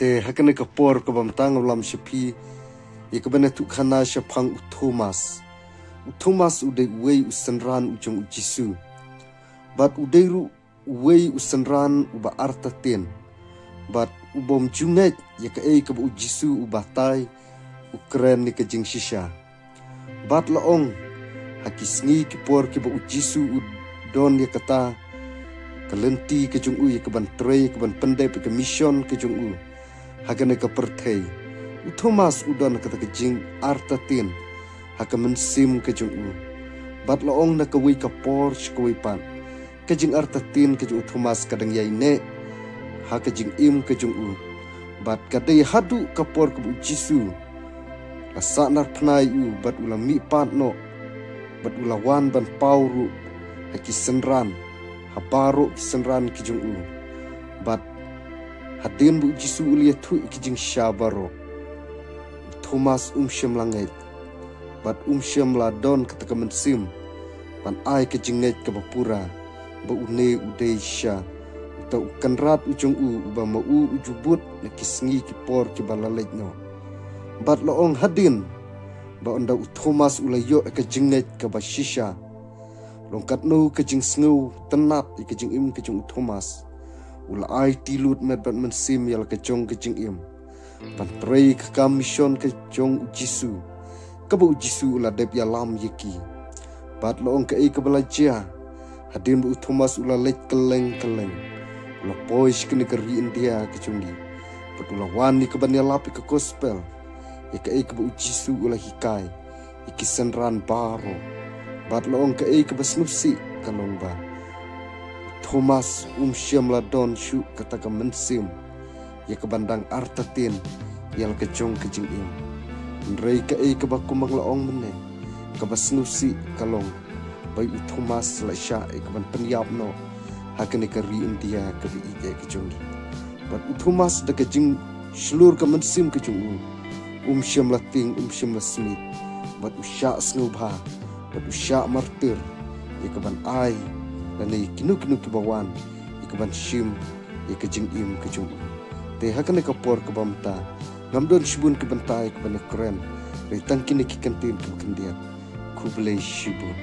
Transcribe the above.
te hakane kapor ka bamtang lam shapi ikabane tu khana shapang Thomas uday way usanran ujung Jisu bat udayru way usanran uba artaten bat ubom junget yaka ka bu Jisu ubatay ukren ni kajing shisha bat laong hakisngi kipor ki bu Jisu udon yakata kalenti ke jung ke ban trei ke ban pendai ke mission ke jung hagane ke perthei Thomas udan kata ke jing artatin hakamen sim ke jung bat laong na kawai ka porch kawai pan ke jing artatin ke jung Thomas kadang yai ne ha ke jing im ke jung bat kadai hadu ka por ke bu Jisu la sanar pnai bat ulam mi pat no bat ulawan ban pauru hakisenran habaro kisenran kijung bat hadin bu Jisu ulia tu kijing shabaro Thomas shem langai bat shem ladon kata kemensim ban ai kijing net ke bapura ba une udai sha tau kanrat ujung ba mau ujubut nakisngi kipor ke balalej no bat loong hadin ba onda Thomas ulayo ke jingnet ke bashisha longkat no kejing sngu tenap kejing im kejing Thomas ula ai tilut met bat mensim yal kejong kejing im pan trei ke kamison kejong Jisu kabu Jisu ula dep ya lam yeki bat loong ke belajar hadin bu Thomas ula lek keleng ula pois kini keri India kejonggi bat ula wani ke ban lapi ke gospel ya ke bu Jisu ula hikai ikisenran baro bat loong ke basnusi kalong ba Thomas shem ladon shu kata ka mensim ya ke bandang artatin yal kejong kejing im nrei ke bakumang laong mene ke basnusi kalong bai Thomas la sha ke ban penyap no hakane ke ri India ke bi ije kejong bat Thomas de kejing slur ke mensim kejong shem lating shem lasmi bat usha snubha bat usha martir ikaban ai dan kinu kibawan ikaban shim ikajing im kejung te hakane kapor kabamta ngamdon shibun kebentai keban keren retang kini kikantin kebendiat kublai shibun